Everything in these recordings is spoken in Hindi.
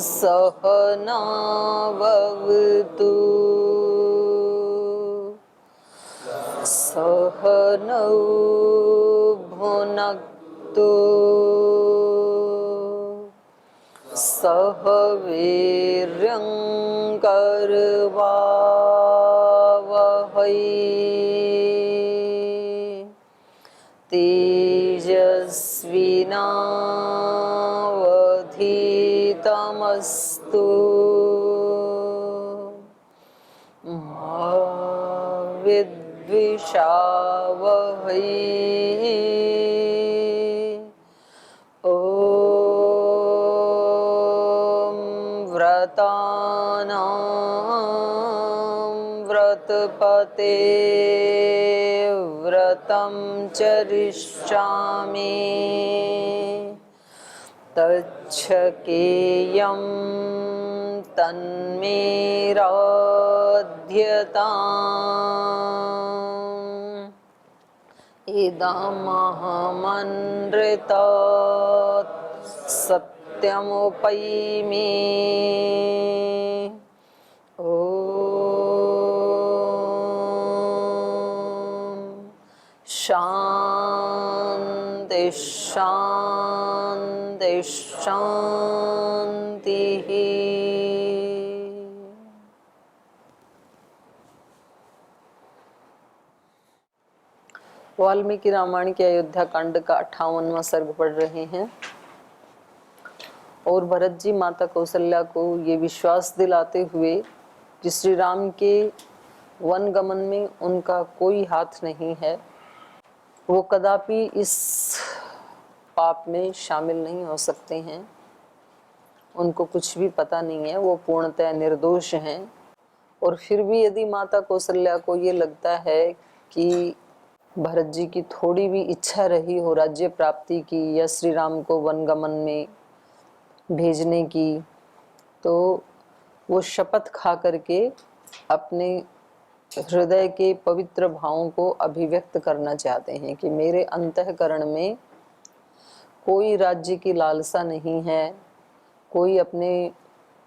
सहनावतु सहनौ भुनक्तु सह वीर्यं करवावहै तेजस्विनावधीतमस्तु मा विद्विषावहै। व्रतानां व्रतपते व्रतं चरिष्यामि तच्छकेयं तन्मे राध्यताम् इदमहमनृतात् सत्यमुपैमि। ॐ शान्ति शान्ति शान्तिः। वाल्मीकि रामायण के अयोध्या कांड का 58वां सर्ग पढ़ रहे हैं और भरत जी माता कौशल्या को ये विश्वास दिलाते हुए कि श्री राम के वन गमन में उनका कोई हाथ नहीं है, वो कदापि इस पाप में शामिल नहीं हो सकते हैं, उनको कुछ भी पता नहीं है, वो पूर्णतः निर्दोष हैं। और फिर भी यदि माता कौशल्या को ये लगता है कि भरत जी की थोड़ी भी इच्छा रही हो राज्य प्राप्ति की या श्री राम को वनगमन में भेजने की, तो वो शपथ खा करके अपने हृदय के पवित्र भावों को अभिव्यक्त करना चाहते हैं कि मेरे अंतःकरण में कोई राज्य की लालसा नहीं है, कोई अपने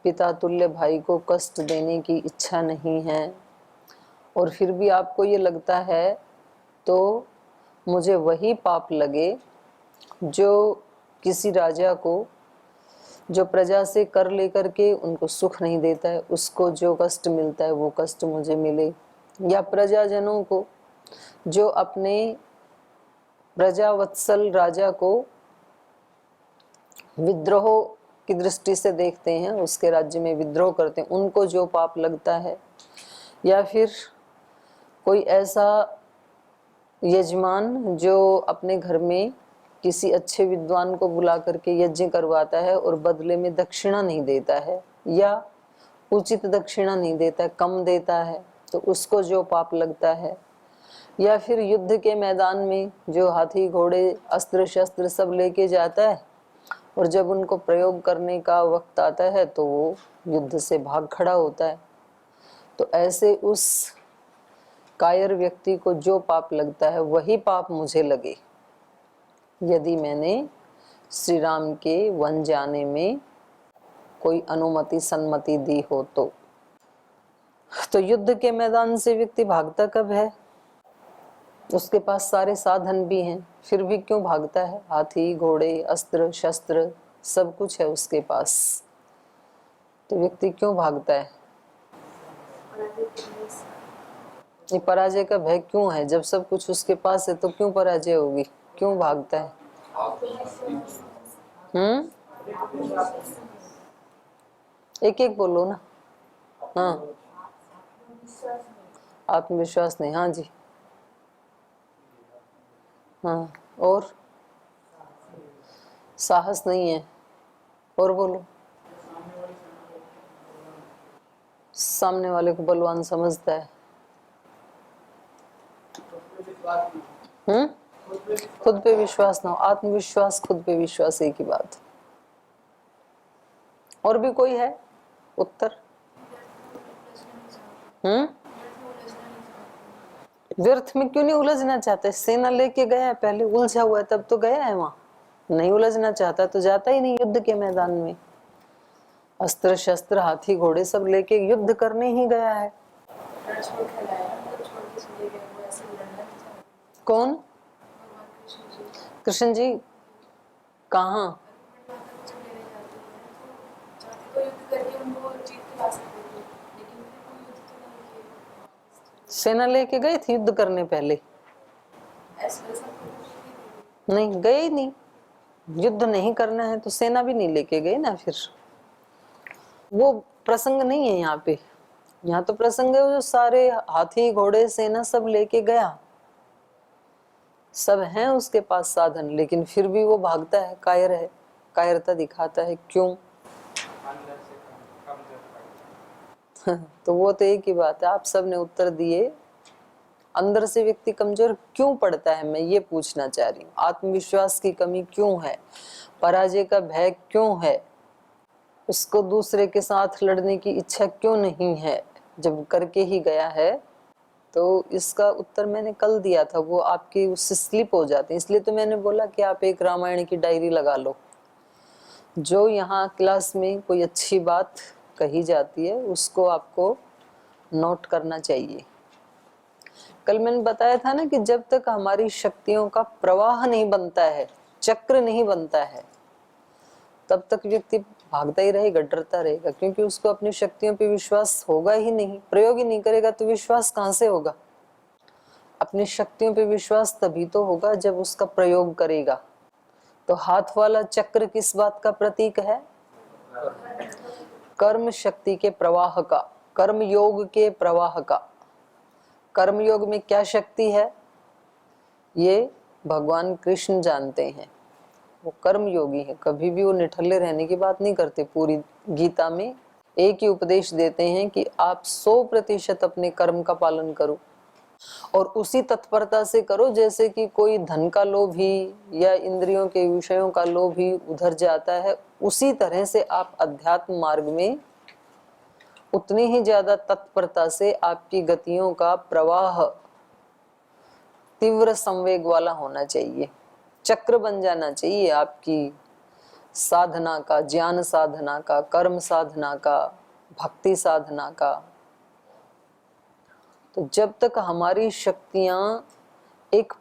पिता तुल्य भाई को कष्ट देने की इच्छा नहीं है। और फिर भी आपको ये लगता है तो मुझे वही पाप लगे जो किसी राजा को जो प्रजा से कर लेकर के उनको सुख नहीं देता है, उसको जो कष्ट मिलता है वो कष्ट मुझे मिले, या प्रजाजनों को जो अपने प्रजावत्सल राजा को विद्रोह की दृष्टि से देखते हैं, उसके राज्य में विद्रोह करते हैं, उनको जो पाप लगता है, या फिर कोई ऐसा यजमान जो अपने घर में किसी अच्छे विद्वान को बुला करके यज्ञ करवाता है और बदले में दक्षिणा नहीं देता है या उचित दक्षिणा नहीं देता है, कम देता है, तो उसको जो पाप लगता है, या फिर युद्ध के मैदान में जो हाथी घोड़े अस्त्र शस्त्र सब लेके जाता है और जब उनको प्रयोग करने का वक्त आता है तो वो युद्ध से भाग खड़ा होता है, तो ऐसे उस कायर व्यक्ति को जो पाप लगता है वही पाप मुझे लगे यदि मैंने श्री राम के वन जाने में कोई अनुमति सम्मति दी हो तो युद्ध के मैदान से व्यक्ति भागता कब है? उसके पास सारे साधन भी हैं, फिर भी क्यों भागता है? हाथी घोड़े अस्त्र शस्त्र सब कुछ है उसके पास, तो व्यक्ति क्यों भागता है? ये पराजय का भय क्यों है? जब सब कुछ उसके पास है तो क्यों पराजय होगी? क्यों भागता है? एक एक बोलो ना। हाँ, आत्मविश्वास नहीं। हाँ जी, हाँ, और साहस नहीं है। और बोलो, सामने वाले को बलवान समझता है। खुद पे विश्वास ना हो, आत्मविश्वास, खुद पे विश्वास, एक ही बात। और भी कोई है उत्तर? व्यर्थ में क्यों नहीं उलझना चाहते? सेना लेके गया है, पहले उलझा हुआ है तब तो गया है वहां। नहीं उलझना चाहता तो जाता ही नहीं युद्ध के मैदान में। अस्त्र शस्त्र हाथी घोड़े सब लेके युद्ध करने ही गया है। कौन? कृष्ण जी कहाँ? सेना लेके गए थे युद्ध करने पहले? नहीं गए ही नहीं। युद्ध नहीं करना है तो सेना भी नहीं लेके गए ना। फिर वो प्रसंग नहीं है यहाँ पे। यहाँ तो प्रसंग है जो सारे हाथी घोड़े सेना सब लेके गया, सब हैं उसके पास साधन, लेकिन फिर भी वो भागता है, कायर है, कायरता दिखाता है। क्यों? तो वो तो एक ही बात है, आप सब ने उत्तर दिए। अंदर से व्यक्ति कमजोर क्यों पड़ता है, मैं ये पूछना चाह रही हूँ। आत्मविश्वास की कमी क्यों है, पराजय का भय क्यों है, उसको दूसरे के साथ लड़ने की इच्छा क्यों नहीं है, जब करके ही गया है। तो इसका उत्तर मैंने कल दिया था, वो आपकी उससे स्लिप हो जाते हैं। इसलिए तो मैंने बोला कि आप एक रामायण की डायरी लगा लो। जो यहाँ क्लास में कोई अच्छी बात कही जाती है उसको आपको नोट करना चाहिए। कल मैंने बताया था ना कि जब तक हमारी शक्तियों का प्रवाह नहीं बनता है, चक्र नहीं बनता है, तब तक व्यक्ति भागता ही रहेगा, डरता रहेगा, क्योंकि उसको अपनी शक्तियों पे विश्वास होगा ही नहीं। प्रयोग ही नहीं करेगा तो विश्वास कहाँ से होगा? अपनी शक्तियों पे विश्वास तभी तो होगा जब उसका प्रयोग करेगा। तो हाथ वाला चक्र किस बात का प्रतीक है? कर्म शक्ति के प्रवाह का, कर्म योग के प्रवाह का। कर्म योग में क्या शक्ति है ये भगवान कृष्ण जानते हैं। वो कर्म योगी है, कभी भी वो निठल्ले रहने की बात नहीं करते। पूरी गीता में एक ही उपदेश देते हैं कि आप 100% अपने कर्म का पालन करो, और उसी तत्परता से करो जैसे कि कोई धन का लोभी या इंद्रियों के विषयों का लोभी उधर जाता है। उसी तरह से आप अध्यात्म मार्ग में उतनी ही ज्यादा तत्परता से आपकी गतियों का प्रवाह तीव्र संवेग वाला होना चाहिए, चक्र बन जाना चाहिए आपकी साधना का, ज्ञान साधना का, कर्म साधना का, भक्ति साधना का। तो जब तक हमारी शक्तियां एक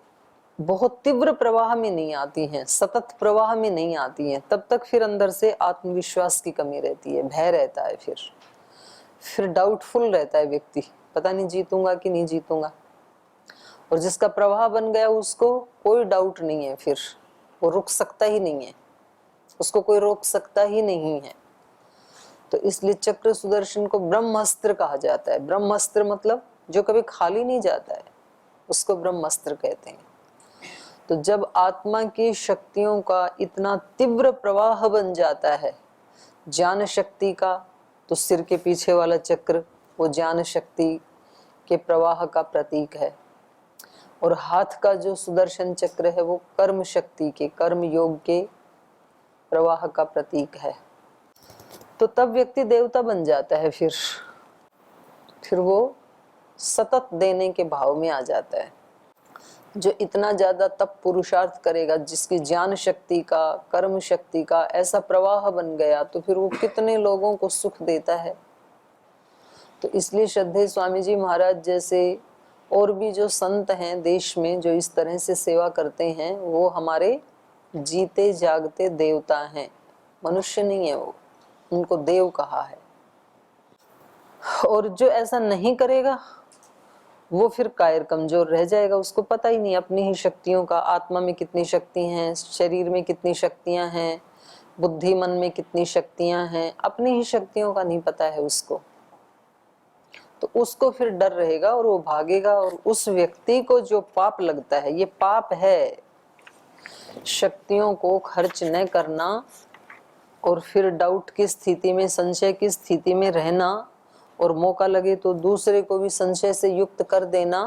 बहुत तीव्र प्रवाह में नहीं आती हैं, सतत प्रवाह में नहीं आती हैं, तब तक फिर अंदर से आत्मविश्वास की कमी रहती है, भय रहता है, फिर डाउटफुल रहता है व्यक्ति, पता नहीं जीतूंगा कि नहीं जीतूंगा। और जिसका प्रवाह बन गया उसको कोई डाउट नहीं है, फिर वो रुक सकता ही नहीं है, उसको कोई रोक सकता ही नहीं है। तो इसलिए चक्र सुदर्शन को ब्रह्मास्त्र कहा जाता है। ब्रह्मास्त्र मतलब जो कभी खाली नहीं जाता है, उसको ब्रह्मास्त्र कहते हैं। तो जब आत्मा की शक्तियों का इतना तीव्र प्रवाह बन जाता है ज्ञान शक्ति का, तो सिर के पीछे वाला चक्र वो ज्ञान शक्ति के प्रवाह का प्रतीक है, और हाथ का जो सुदर्शन चक्र है वो कर्म शक्ति के, कर्म योग के प्रवाह का प्रतीक है। तो तब व्यक्ति देवता बन जाता है, फिर वो सतत देने के भाव में आ जाता है। जो इतना ज्यादा तप पुरुषार्थ करेगा, जिसकी ज्ञान शक्ति का, कर्म शक्ति का ऐसा प्रवाह बन गया, तो फिर वो कितने लोगों को सुख देता है। तो इसलिए श्रद्धेय स्वामी जी महाराज जैसे और भी जो संत हैं देश में जो इस तरह से सेवा करते हैं, वो हमारे जीते जागते देवता हैं, मनुष्य नहीं है वो, उनको देव कहा है। और जो ऐसा नहीं करेगा वो फिर कायर कमजोर रह जाएगा, उसको पता ही नहीं अपनी ही शक्तियों का, आत्मा में कितनी शक्ति हैं, शरीर में कितनी शक्तियां हैं, बुद्धि मन में कितनी शक्तियां हैं, अपनी ही शक्तियों का नहीं पता है उसको। तो उसको फिर डर रहेगा और वो भागेगा, और उस व्यक्ति को जो पाप लगता है, ये पाप है शक्तियों को खर्च न करना, और फिर डाउट की स्थिति में, संशय की स्थिति में रहना, और मौका लगे तो दूसरे को भी संशय से युक्त कर देना,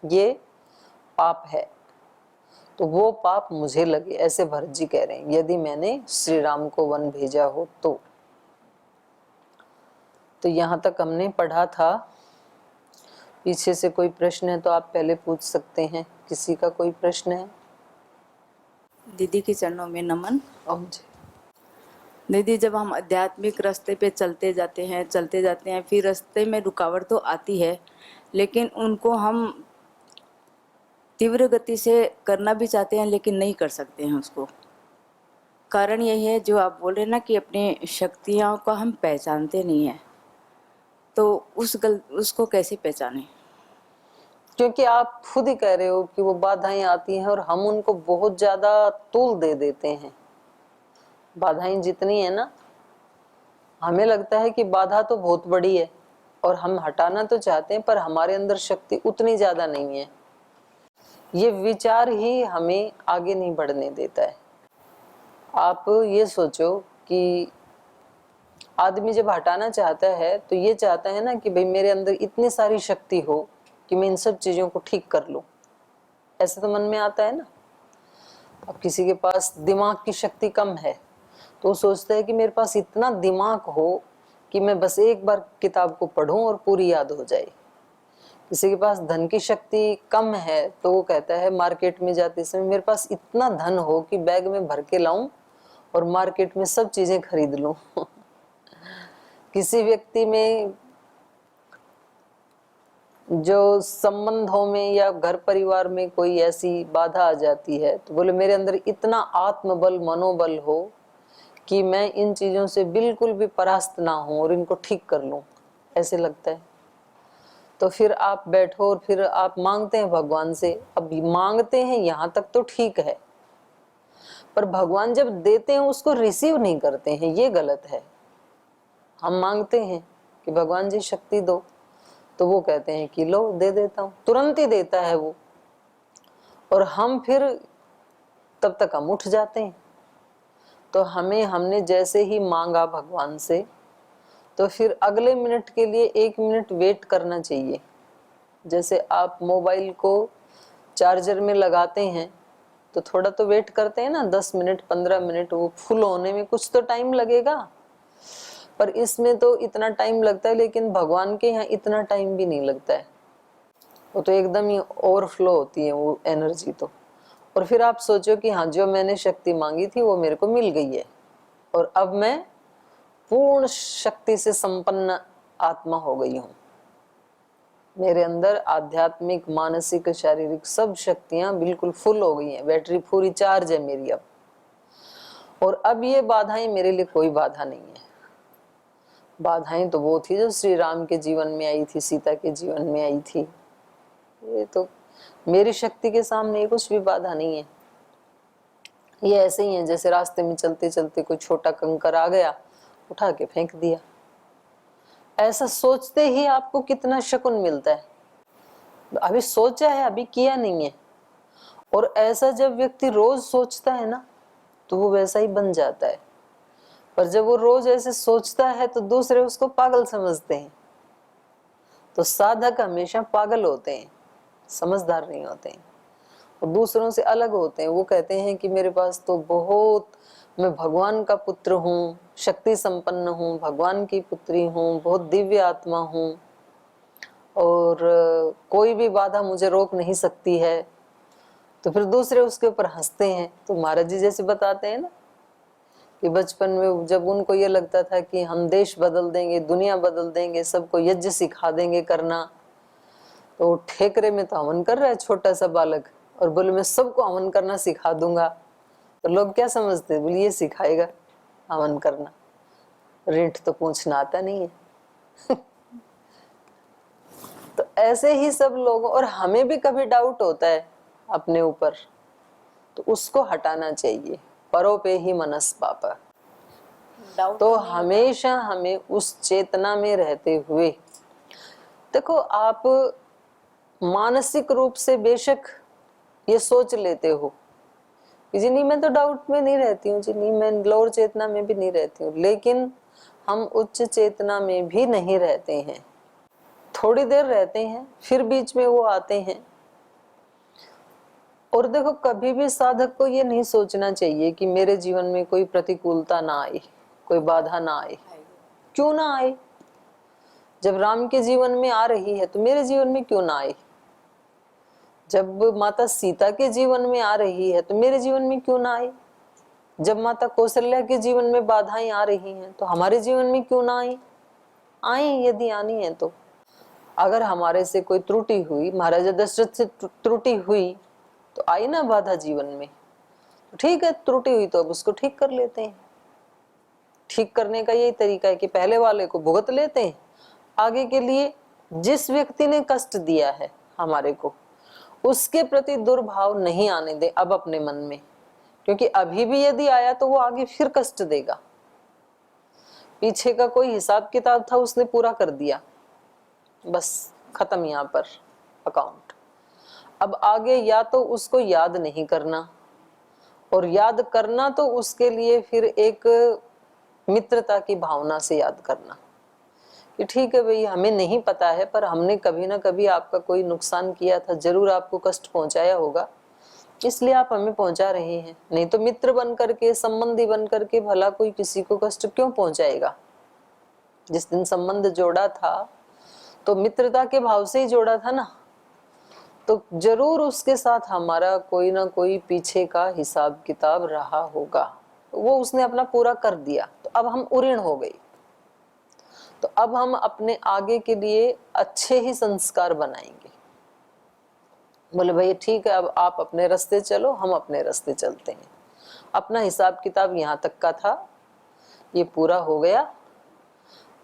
ये पाप है। तो वो पाप मुझे लगे, ऐसे भरत जी कह रहे हैं, यदि मैंने श्री राम को वन भेजा हो तो। यहाँ तक हमने पढ़ा था। पीछे से कोई प्रश्न है तो आप पहले पूछ सकते हैं। किसी का कोई प्रश्न है? दीदी के चरणों में नमन। मुझे दीदी, जब हम आध्यात्मिक रास्ते पे चलते जाते हैं, फिर रास्ते में रुकावट तो आती है, लेकिन उनको हम तीव्र गति से करना भी चाहते हैं लेकिन नहीं कर सकते हैं उसको। कारण यही है जो आप बोल रहे हैं ना कि अपनी शक्तियों को हम पहचानते नहीं हैं, तो उसको कैसे पहचानें? क्योंकि आप खुद ही कह रहे हो कि वो बाधाएं आती हैं और हम उनको बहुत ज्यादा तूल दे देते हैं। बाधाएं जितनी है ना, हमें लगता है कि बाधा तो बहुत बड़ी है और हम हटाना तो चाहते हैं, पर हमारे अंदर शक्ति उतनी ज्यादा नहीं है। ये विचार ही हमें आगे नहीं बढ़ने देता है। आप ये सोचो कि आदमी जब हटाना चाहता है तो ये चाहता है ना कि भाई मेरे अंदर इतनी सारी शक्ति हो कि मैं इन सब चीजों को ठीक कर लूं। ऐसे तो मन में आता है ना। अब किसी के पास दिमाग की शक्ति कम है तो वो सोचता है कि मेरे पास इतना दिमाग हो कि मैं बस एक बार किताब को पढूं और पूरी याद हो जाए। किसी के पास धन की शक्ति कम है तो वो कहता है मार्केट में जाते समय मेरे पास इतना धन हो कि बैग में भर के लाऊं और मार्केट में सब चीजें खरीद लूं। किसी व्यक्ति में जो संबंधों में या घर परिवार में कोई ऐसी बाधा आ जाती है तो बोले मेरे अंदर इतना आत्मबल मनोबल हो कि मैं इन चीजों से बिल्कुल भी परास्त ना हूं और इनको ठीक कर लूं, ऐसे लगता है। तो फिर आप बैठो और फिर आप मांगते हैं भगवान से। अब मांगते हैं यहाँ तक तो ठीक है, पर भगवान जब देते हैं उसको रिसीव नहीं करते हैं, ये गलत है। हम मांगते हैं कि भगवान जी शक्ति दो, तो वो कहते हैं कि लो दे देता हूं, तुरंत ही देता है वो। और हम फिर तब तक हम उठ जाते हैं। तो हमने जैसे ही मांगा भगवान से तो फिर अगले मिनट के लिए 1 मिनट वेट करना चाहिए। जैसे आप मोबाइल को चार्जर में लगाते हैं तो थोड़ा तो वेट करते हैं ना, 10 मिनट 15 मिनट, वो फुल होने में कुछ तो टाइम लगेगा। पर इसमें तो इतना टाइम लगता है, लेकिन भगवान के यहाँ इतना टाइम भी नहीं लगता है। वो तो एकदम ही ओवरफ्लो होती है वो एनर्जी तो। और फिर आप सोचो कि हाँ, जो मैंने शक्ति मांगी थी वो मेरे को मिल गई है और अब मैं पूर्ण शक्ति से संपन्न आत्मा हो गई हूँ। मेरे अंदर आध्यात्मिक मानसिक शारीरिक सब शक्तियां बिल्कुल फुल हो गई हैं, बैटरी पूरी चार्ज है मेरी अब। और अब ये बाधाएं मेरे लिए कोई बाधा नहीं है। बाधाएं तो वो थी जो श्री राम के जीवन में आई थी, सीता के जीवन में आई थी। ये तो मेरी शक्ति के सामने कुछ भी बाधा नहीं है। ये ऐसे ही है जैसे रास्ते में चलते चलते कोई छोटा कंकर आ गया, उठा के फेंक दिया। ऐसा सोचते ही आपको कितना शकुन मिलता है। अभी सोचा है, अभी किया नहीं है। और ऐसा जब व्यक्ति रोज सोचता है ना तो वो वैसा ही बन जाता है। पर जब वो रोज ऐसे सोचता है तो दूसरे उसको पागल समझते हैं। तो साधक हमेशा पागल होते हैं, समझदार नहीं होते हैं और दूसरों से अलग होते हैं। वो कहते हैं कि मेरे पास तो बहुत, मैं भगवान का पुत्र हूँ, शक्ति संपन्न हूँ, भगवान की पुत्री हूँ, बहुत दिव्य आत्मा हूँ और कोई भी बाधा मुझे रोक नहीं सकती है। तो फिर दूसरे उसके ऊपर हंसते हैं। तो महाराज जी जैसे बताते हैं ना कि बचपन में जब उनको ये लगता था कि हम देश बदल देंगे, दुनिया बदल देंगे, सबको यज्ञ सिखा देंगे करना, तो ठेकरे में तो हवन कर रहा है छोटा सा बालक और बोले मैं सबको हवन करना सिखा दूंगा। तो लोग क्या समझते, बोले ये सिखाएगा हवन करना, रेंट तो पूछना आता नहीं है। तो ऐसे ही सब लोग, और हमें भी कभी डाउट होता है अपने ऊपर, तो उसको हटाना चाहिए। परो पे ही मनस पापा। तो हमेशा हमें उस चेतना में रहते हुए, देखो आप मानसिक रूप से बेशक ये सोच लेते हो कि जी नहीं मैं तो डाउट में नहीं रहती हूँ, जी नहीं मैं लोअर चेतना में भी नहीं रहती हूँ, लेकिन हम उच्च चेतना में भी नहीं रहते हैं। थोड़ी देर रहते हैं फिर बीच में वो आते हैं। और देखो कभी भी साधक को ये नहीं सोचना चाहिए कि मेरे जीवन में कोई प्रतिकूलता ना आए, कोई बाधा ना आए। क्यों ना आए? जब राम के जीवन में आ रही है तो मेरे जीवन में क्यों ना आए? जब माता सीता के जीवन में आ रही है तो मेरे जीवन में क्यों ना आए? जब माता कौशल्या के जीवन में बाधाएं आ रही हैं तो हमारे जीवन में क्यों ना आई यदि आनी है तो। अगर हमारे से कोई त्रुटि हुई, महाराजा दशरथ से त्रुटि हुई तो आई ना बाधा जीवन में, तो ठीक है, त्रुटि हुई तो अब उसको ठीक कर लेते हैं। ठीक करने का यही तरीका है कि पहले वाले को भुगत लेते हैं, आगे के लिए जिस व्यक्ति ने कष्ट दिया है हमारे को, उसके प्रति दुर्भाव नहीं आने दे अब अपने मन में, क्योंकि अभी भी यदि आया तो वो आगे फिर कष्ट देगा। पीछे का कोई हिसाब किताब था, उसने पूरा कर दिया, बस खत्म यहाँ पर अकाउंट। अब आगे या तो उसको याद नहीं करना, और याद करना तो उसके लिए फिर एक मित्रता की भावना से याद करना कि ठीक है भाई, हमें नहीं पता है पर हमने कभी ना कभी आपका कोई नुकसान किया था, जरूर आपको कष्ट पहुंचाया होगा, इसलिए आप हमें पहुंचा रहे हैं। नहीं तो मित्र बन करके, संबंधी बन करके भला कोई किसी को कष्ट क्यों पहुंचाएगा। जिस दिन संबंध जोड़ा था तो मित्रता के भाव से ही जोड़ा था ना, तो जरूर उसके साथ हमारा कोई ना कोई पीछे का हिसाब किताब रहा होगा, वो उसने अपना पूरा कर दिया, तो अब हम उऋण हो गई। तो अब हम अपने आगे के लिए अच्छे ही संस्कार बनाएंगे। बोले भाई ठीक है, अब आप अपने रास्ते चलो, हम अपने रास्ते चलते हैं। अपना हिसाब किताब यहाँ तक का था, ये पूरा हो गया,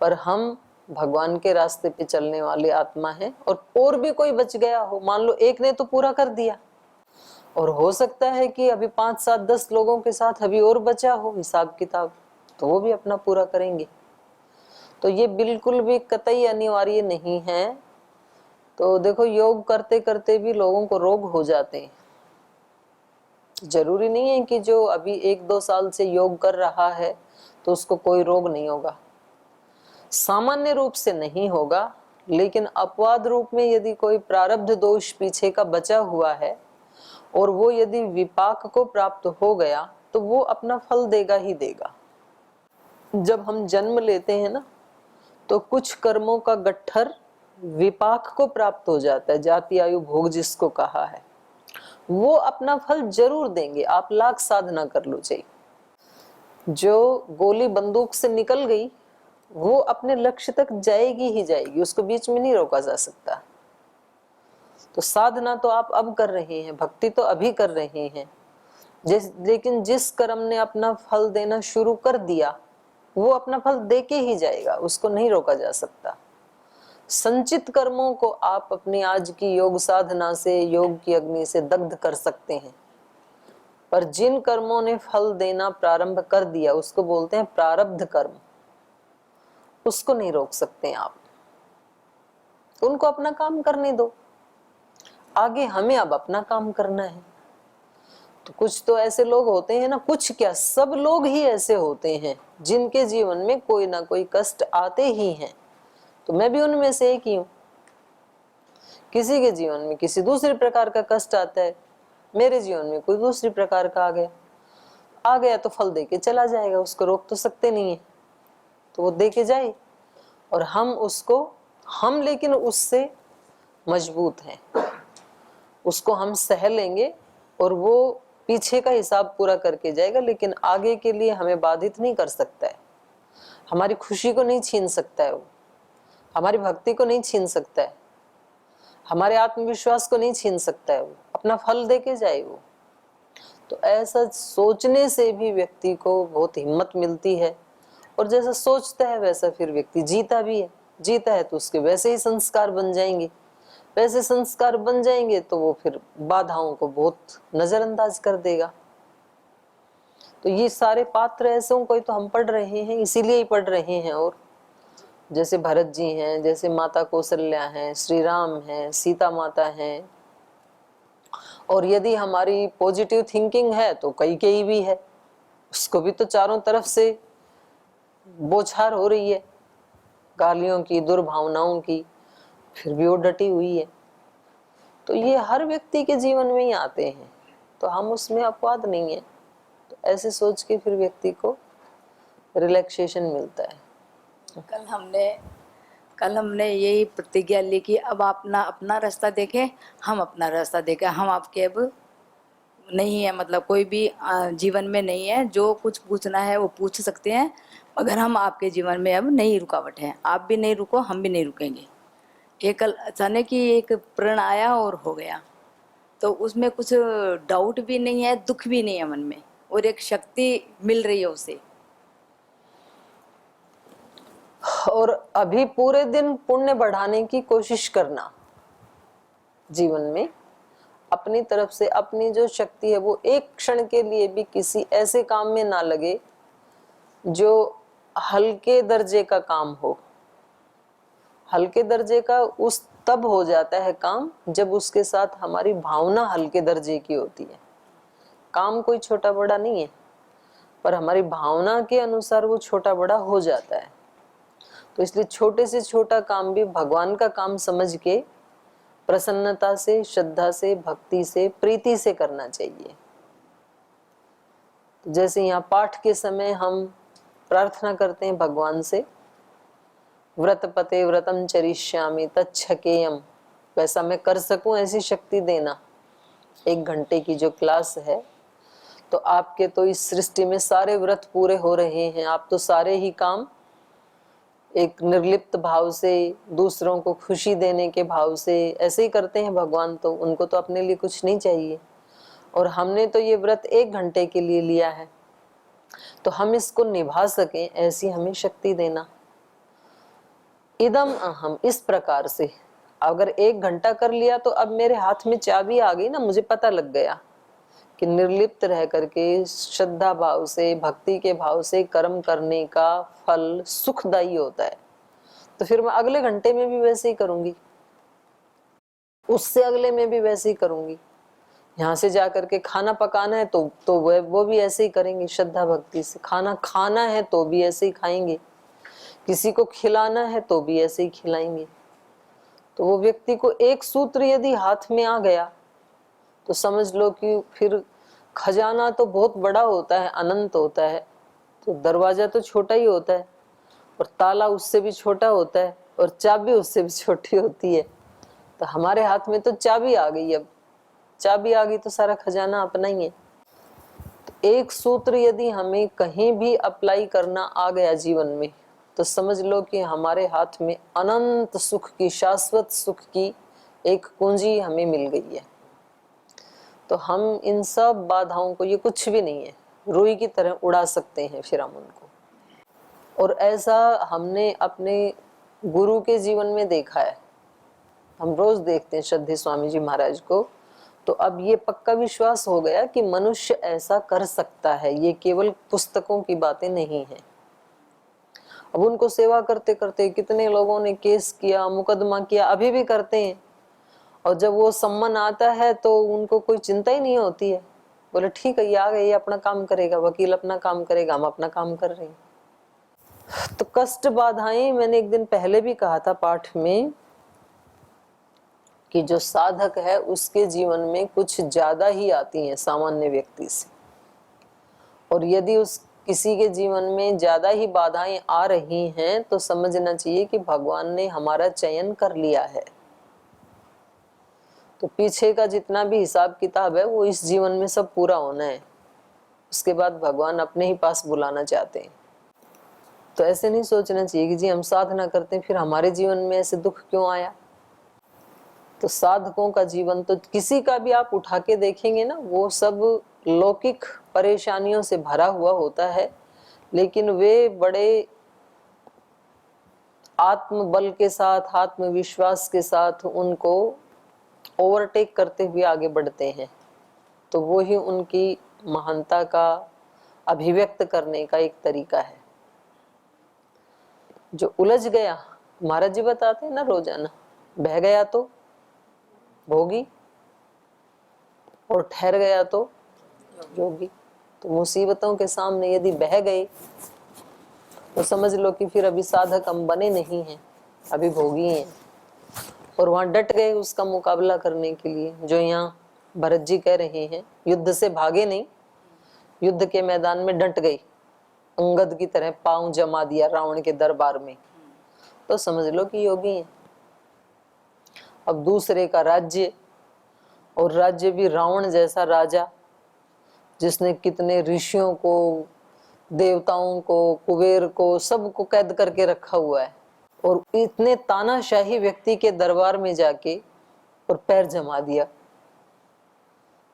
पर हम भगवान के रास्ते पे चलने वाले आत्मा है। और भी कोई बच गया हो, मान लो एक ने तो पूरा कर दिया, और हो सकता है कि अभी 5, 7, 10 लोगों के साथ अभी और बचा हो हिसाब किताब, तो वो भी अपना पूरा करेंगे। तो ये बिल्कुल भी कतई अनिवार्य नहीं है। तो देखो, योग करते करते भी लोगों को रोग हो जाते हैं। जरूरी नहीं है कि जो अभी 1-2 साल से योग कर रहा है तो उसको कोई रोग नहीं होगा। सामान्य रूप से नहीं होगा, लेकिन अपवाद रूप में यदि कोई प्रारब्ध दोष पीछे का बचा हुआ है और वो यदि विपाक को प्राप्त हो गया तो वो अपना फल देगा ही देगा। जब हम जन्म लेते हैं ना, तो कुछ कर्मों का गट्ठर विपाक को प्राप्त हो जाता है, जाति आयु भोग जिसको कहा है, वो अपना फल जरूर देंगे, आप लाख साधना कर लो। चाहिए जो गोली बंदूक से निकल गई वो अपने लक्ष्य तक जाएगी ही जाएगी, उसको बीच में नहीं रोका जा सकता। तो साधना तो आप अब कर रहे हैं, भक्ति तो अभी कर रहे हैं, लेकिन जिस कर्म ने अपना फल देना शुरू कर दिया वो अपना फल देके ही जाएगा, उसको नहीं रोका जा सकता। संचित कर्मों को आप अपनी आज की योग साधना से, योग की अग्नि से दग्ध कर सकते हैं, पर जिन कर्मों ने फल देना प्रारंभ कर दिया उसको बोलते हैं प्रारब्ध कर्म, उसको नहीं रोक सकते आप। उनको अपना काम करने दो, आगे हमें अब अपना काम करना है। तो कुछ तो ऐसे लोग होते हैं ना, कुछ क्या, सब लोग ही ऐसे होते हैं जिनके जीवन में कोई ना कोई कष्ट आते ही हैं। तो मैं भी उनमें से एक ही हूं। किसी के जीवन में किसी दूसरे प्रकार का कष्ट आता है, मेरे जीवन में कोई दूसरी प्रकार का आ गया तो फल देके चला जाएगा, उसको रोक तो सकते नहीं है, तो वो देके जाए। और हम लेकिन उससे मजबूत हैं, उसको हम सह लेंगे और वो पीछे का हिसाब पूरा करके जाएगा, लेकिन आगे के लिए हमें बाधित नहीं कर सकता है। हमारी खुशी को नहीं छीन सकता है वो, हमारी भक्ति को नहीं छीन सकता है, हमारे आत्मविश्वास को नहीं छीन सकता है, वो अपना फल देके जाए वो। तो ऐसा सोचने से भी व्यक्ति को बहुत हिम्मत मिलती है, और जैसा सोचता है वैसा फिर व्यक्ति जीता भी है। जीता है तो उसके वैसे ही संस्कार बन जाएंगे, वैसे संस्कार बन जाएंगे तो वो फिर बाधाओं को बहुत नजरअंदाज कर देगा। तो ये सारे पात्र ऐसे कोई तो हम पढ़ रहे हैं, इसीलिए ही पढ़ रहे हैं। और जैसे भरत जी हैं, जैसे माता कौशल्या हैं, श्री राम हैं, सीता माता हैं, और यदि हमारी पॉजिटिव थिंकिंग है तो कैकेयी भी है, उसको भी तो चारों तरफ से बौछार हो रही है गालियों की, दुर्भावनाओं की, फिर भी वो डटी हुई है। तो ये हर व्यक्ति के जीवन में ही आते हैं, तो हम उसमें अपवाद नहीं है। तो ऐसे सोच के फिर व्यक्ति को रिलैक्सेशन मिलता है। कल हमने यही प्रतिज्ञा ली कि अब अपना रास्ता देखें, हम अपना रास्ता देखें, हम आपके अब नहीं है, मतलब कोई भी जीवन में नहीं है। जो कुछ पूछना है वो पूछ सकते हैं, मगर हम आपके जीवन में अब नहीं रुकावट है। आप भी नहीं रुको, हम भी नहीं रुकेंगे। एक अचानक ही एक प्रण आया और हो गया, तो उसमें कुछ डाउट भी नहीं है, दुख भी नहीं है मन में, और एक शक्ति मिल रही है उसे। और अभी पूरे दिन पुण्य बढ़ाने की कोशिश करना, जीवन में अपनी तरफ से अपनी जो शक्ति है वो एक क्षण के लिए भी किसी ऐसे काम में ना लगे जो हल्के दर्जे का काम हो। हल्के दर्जे का उस तब हो जाता है काम जब उसके साथ हमारी भावना हल्के दर्जे की होती है। काम कोई छोटा बड़ा नहीं है, पर हमारी भावना के अनुसार वो छोटा बड़ा हो जाता है। तो इसलिए छोटे से छोटा काम भी भगवान का काम समझ के प्रसन्नता से, श्रद्धा से, भक्ति से, प्रीति से करना चाहिए। तो जैसे यहाँ पाठ के समय हम प्रार्थना करते हैं भगवान से, व्रतपते व्रतम चरिष्यामि तच्छकेयम, वैसा मैं कर सकूं ऐसी शक्ति देना। 1 घंटे की जो क्लास है, तो आपके तो इस सृष्टि में सारे व्रत पूरे हो रहे हैं, आप तो सारे ही काम एक निर्लिप्त भाव से, दूसरों को खुशी देने के भाव से ऐसे ही करते हैं भगवान। तो उनको तो अपने लिए कुछ नहीं चाहिए, और हमने तो ये व्रत 1 घंटे के लिए लिया है, तो हम इसको निभा सकें ऐसी हमें शक्ति देना। इदम अहम, इस प्रकार से अगर 1 घंटा कर लिया तो अब मेरे हाथ में चाबी आ गई ना, मुझे पता लग गया कि निर्लिप्त रह करके श्रद्धा भाव से, भक्ति के भाव से कर्म करने का फल सुखदायी होता है। तो फिर मैं अगले घंटे में भी वैसे ही करूंगी, उससे अगले में भी वैसे ही करूंगी। यहाँ से जाकर के खाना पकाना है तो वो भी ऐसे ही करेंगे श्रद्धा भक्ति से। खाना खाना है तो भी ऐसे ही खाएंगे, किसी को खिलाना है तो भी ऐसे ही खिलाएंगे। तो वो व्यक्ति को एक सूत्र यदि हाथ में आ गया तो समझ लो कि फिर खजाना तो बहुत बड़ा होता है, अनंत होता है। तो दरवाजा तो छोटा ही होता है, और ताला उससे भी छोटा होता है, और चाबी उससे भी छोटी होती है। तो हमारे हाथ में तो चाबी आ गई, अब चाबी आ गई तो सारा खजाना अपना ही है। तो एक सूत्र यदि हमें कहीं भी अप्लाई करना आ गया जीवन में, तो समझ लो कि हमारे हाथ में अनंत सुख की, शाश्वत सुख की एक कुंजी हमें मिल गई है। तो हम इन सब बाधाओं को, ये कुछ भी नहीं है, रुई की तरह उड़ा सकते हैं फिर हम उनको। और ऐसा हमने अपने गुरु के जीवन में देखा है, हम रोज देखते हैं श्रद्धेय स्वामी जी महाराज को। तो अब ये पक्का विश्वास हो गया कि मनुष्य ऐसा कर सकता है, ये केवल पुस्तकों की बातें नहीं है। अब उनको सेवा करते करते कितने लोगों ने केस किया, मुकदमा किया, अभी भी करते हैं। और जब वो सम्मान आता है तो उनको कोई चिंता ही नहीं होती है, बोले ठीक है ये आ गए, ये अपना काम करेगा, वकील अपना काम करेगा, हम अपना काम कर रहे हैं। तो कष्ट बाधाएं, मैंने एक दिन पहले भी कहा था पाठ में कि जो साधक है उसके जीवन में कुछ ज्यादा ही आती है सामान्य व्यक्ति से। और यदि उस किसी के जीवन में ज्यादा ही बाधाएं आ रही हैं तो समझना चाहिए कि भगवान ने हमारा चयन कर लिया है। तो पीछे का जितना भी हिसाब किताब है वो इस जीवन में सब पूरा होना है, उसके बाद भगवान अपने ही पास बुलाना चाहते हैं। तो ऐसे नहीं सोचना चाहिए कि जी हम साधना करते हैं फिर हमारे जीवन में ऐसे दुख क्यों आया। तो साधकों का जीवन तो किसी का भी आप उठा के देखेंगे ना, वो सब लौकिक परेशानियों से भरा हुआ होता है, लेकिन वे बड़े आत्मबल के साथ, आत्मविश्वास के साथ उनको ओवरटेक करते हुए आगे बढ़ते हैं। तो वो ही उनकी महानता का अभिव्यक्त करने का एक तरीका है। जो उलझ गया, महाराज जी बताते हैं ना रोजाना, बह गया तो भोगी और ठहर गया तो योगी। तो मुसीबतों के सामने यदि बह गए तो समझ लो कि फिर अभी साधक हम बने नहीं हैं, अभी भोगी हैं। और वहां डट गए उसका मुकाबला करने के लिए, जो यहाँ भरत जी कह रहे हैं, युद्ध से भागे नहीं, युद्ध के मैदान में डट गई, अंगद की तरह पांव जमा दिया रावण के दरबार में, तो समझ लो कि योगी हैं। अब दूसरे का राज्य, और राज्य भी रावण जैसा राजा, जिसने कितने ऋषियों को, देवताओं को, कुबेर को, सबको कैद करके रखा हुआ है, और इतने तानाशाही व्यक्ति के दरबार में जाके और पैर जमा दिया।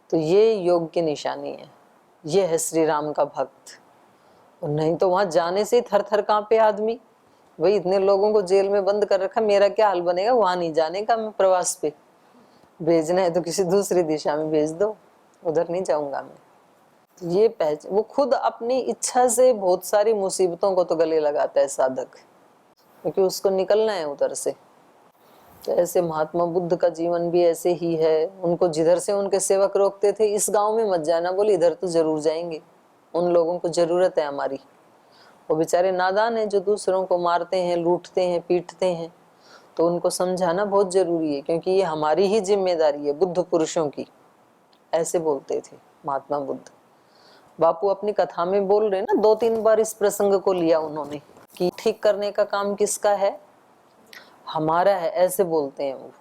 तो ये योग की निशानी है, ये है श्री राम का भक्त। और नहीं तो वहां जाने से थर थर कांपे आदमी, भाई इतने लोगों को जेल में बंद कर रखा, मेरा क्या हाल बनेगा, वहां नहीं जाने का, मैं प्रवास पे भेजना है तो किसी दूसरी दिशा में भेज दो, उधर नहीं जाऊंगा मैं। तो ये वो खुद अपनी इच्छा से बहुत सारी मुसीबतों को तो गले लगाता है साधक, क्योंकि उसको निकलना है उधर से। तो ऐसे महात्मा बुद्ध का जीवन भी ऐसे ही है। उनको जिधर से उनके सेवक रोकते थे, इस गांव में मत जाना, बोले इधर तो जरूर जाएंगे, उन लोगों को जरूरत है हमारी। वो बेचारे नादान हैं जो दूसरों को मारते हैं, लूटते हैं, पीटते हैं, तो उनको समझाना बहुत जरूरी है, क्योंकि ये हमारी ही जिम्मेदारी है, बुद्ध पुरुषों की। ऐसे बोलते थे महात्मा बुद्ध। बापू अपनी कथा में बोल रहे ना, 2-3 बार इस प्रसंग को लिया उन्होंने कि ठीक करने का काम किसका है, हमारा है, ऐसे बोलते हैं वो।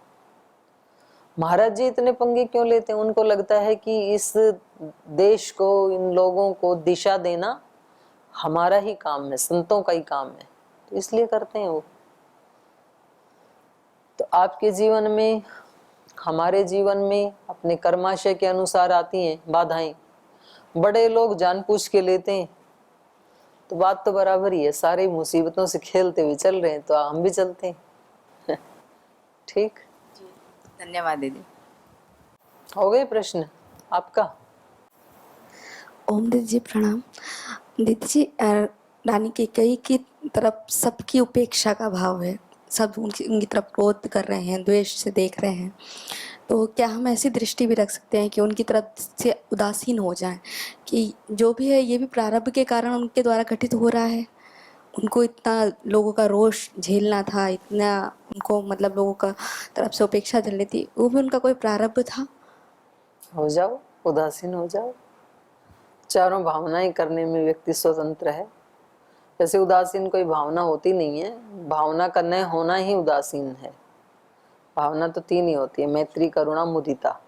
महाराज जी इतने पंगे क्यों लेते हैं? उनको लगता है कि इस देश को, इन लोगों को दिशा देना हमारा ही काम है, संतों का ही काम है, तो इसलिए करते हैं वो। तो आपके जीवन में, हमारे जीवन में अपने कर्माशय के अनुसार आती हैं बाधाएं। बड़े लोग जानबूझ के लेते हैं, तो बात तो बराबर ही है, सारी मुसीबतों से खेलते हुए चल रहे हैं, तो हम भी चलते हैं। ठीक, धन्यवाद दीदी। हो गए प्रश्न आपका? ओम दीदी जी प्रणाम। दीदी जी, रानी कैकेयी की तरफ सबकी उपेक्षा का भाव है, सब उनकी तरफ क्रोध कर रहे हैं, द्वेष से देख रहे हैं, तो क्या हम ऐसी दृष्टि भी रख सकते हैं कि उनकी तरफ से उदासीन हो जाएं कि जो भी है ये भी प्रारब्ध के कारण उनके द्वारा घटित हो रहा है, उनको इतना लोगों का रोष झेलना था, इतना उनको मतलब लोगों का तरफ से उपेक्षा झेलनी थी, वो भी उनका कोई प्रारब्ध था? हो जाओ, उदासीन हो जाओ। चारों भावनाएं करने में व्यक्ति स्वतंत्र है। जैसे उदासीन कोई भावना होती नहीं है, भावना करने होना ही उदासीन है। भावना तो 3 ही होती है, मैत्री, करुणा, मुदिता।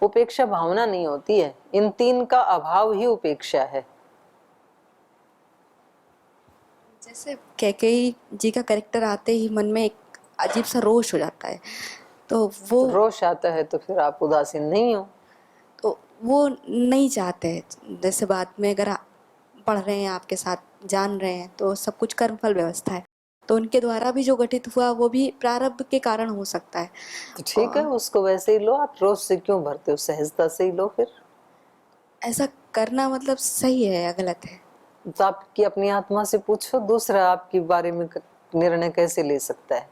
उपेक्षा भावना नहीं होती है, इन 3 का अभाव ही उपेक्षा है। जैसे कैकेयी जी का कैरेक्टर आते ही मन में एक अजीब सा रोष हो जाता है, तो वो रोष आता है तो फिर आप उदासीन नहीं हो। तो वो नहीं चाहते हैं, जैसे बाद में अगर पढ़ रहे हैं आपके साथ, जान रहे हैं, तो सब कुछ कर्मफल व्यवस्था है, तो उनके द्वारा भी जो घटित हुआ वो भी प्रारब्ध के कारण हो सकता है। तो ठीक है, उसको वैसे ही लो। आप रोष से क्यों भरते हो? सहजता से ही लो। फिर ऐसा करना मतलब सही है या गलत है? तो आपकी अपनी आत्मा से पूछो, दूसरा आपके बारे में निर्णय कैसे ले सकता है?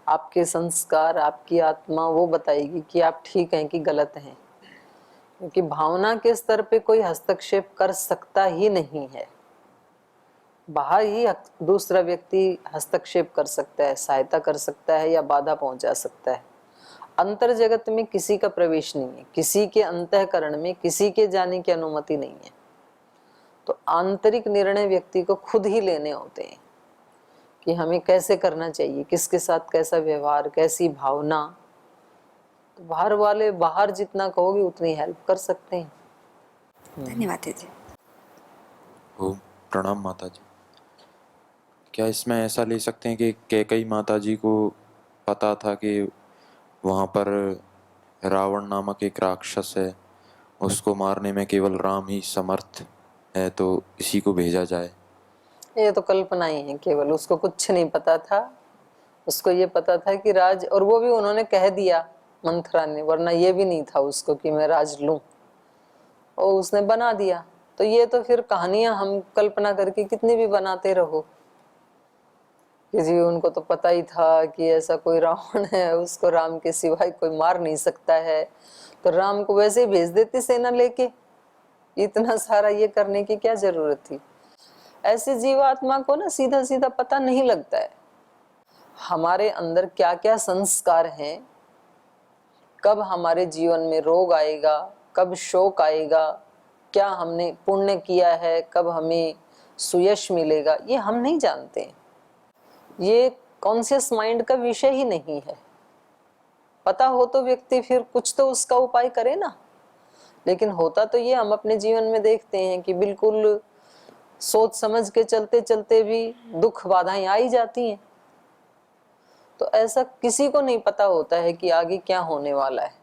आपके संस्कार, आपकी आत्मा वो बताएगी कि आप ठीक हैं कि गलत हैं, क्योंकि भावना के स्तर पे कोई हस्तक्षेप कर सकता ही नहीं है। बाहर ही दूसरा व्यक्ति हस्तक्षेप कर सकता है, सहायता कर सकता है या बाधा पहुंचा सकता है। अंतर जगत में किसी का प्रवेश नहीं है, किसी के अंतःकरण में किसी के जाने की अनुमति नहीं है। तो आंतरिक निर्णय व्यक्ति को खुद ही लेने होते हैं कि हमें कैसे करना चाहिए, किसके साथ कैसा व्यवहार, कैसी भावना। तो बाहर वाले बाहर जितना कहोगे उतनी हेल्प कर सकते हैं। धन्यवाद दीदी। ओम प्रणाम माता जी। क्या इसमें ऐसा ले सकते हैं कि कैकेयी माता जी को पता था कि वहाँ पर रावण नामक एक राक्षस है, उसको मारने में केवल राम ही समर्थ है, तो इसी को भेजा जाए? ये तो कल्पना ही है केवल, उसको कुछ नहीं पता था। उसको ये पता था कि राज, और वो भी उन्होंने कह दिया मंथरा ने, वरना ये भी नहीं था उसको कि मैं राज लूं, और उसने बना दिया। तो ये तो फिर कहानियां हम कल्पना करके कितनी भी बनाते रहो कि जी उनको तो पता ही था कि ऐसा कोई रावण है, उसको राम के सिवाय कोई मार नहीं सकता है, तो राम को वैसे ही भेज देती सेना लेके। इतना सारा ये करने की क्या जरूरत थी? ऐसे जीवात्मा को ना सीधा सीधा पता नहीं लगता है हमारे अंदर क्या क्या संस्कार हैं, कब हमारे जीवन में रोग आएगा, कब शोक आएगा, क्या हमने पुण्य किया है, कब हमें सुयश मिलेगा, ये हम नहीं जानते। ये कॉन्शियस माइंड का विषय ही नहीं है। पता हो तो व्यक्ति फिर कुछ तो उसका उपाय करे ना। लेकिन होता तो ये हम अपने जीवन में देखते हैं कि बिल्कुल सोच समझ के चलते चलते भी दुख बाधाएं आ ही जाती हैं। तो ऐसा किसी को नहीं पता होता है कि आगे क्या होने वाला है।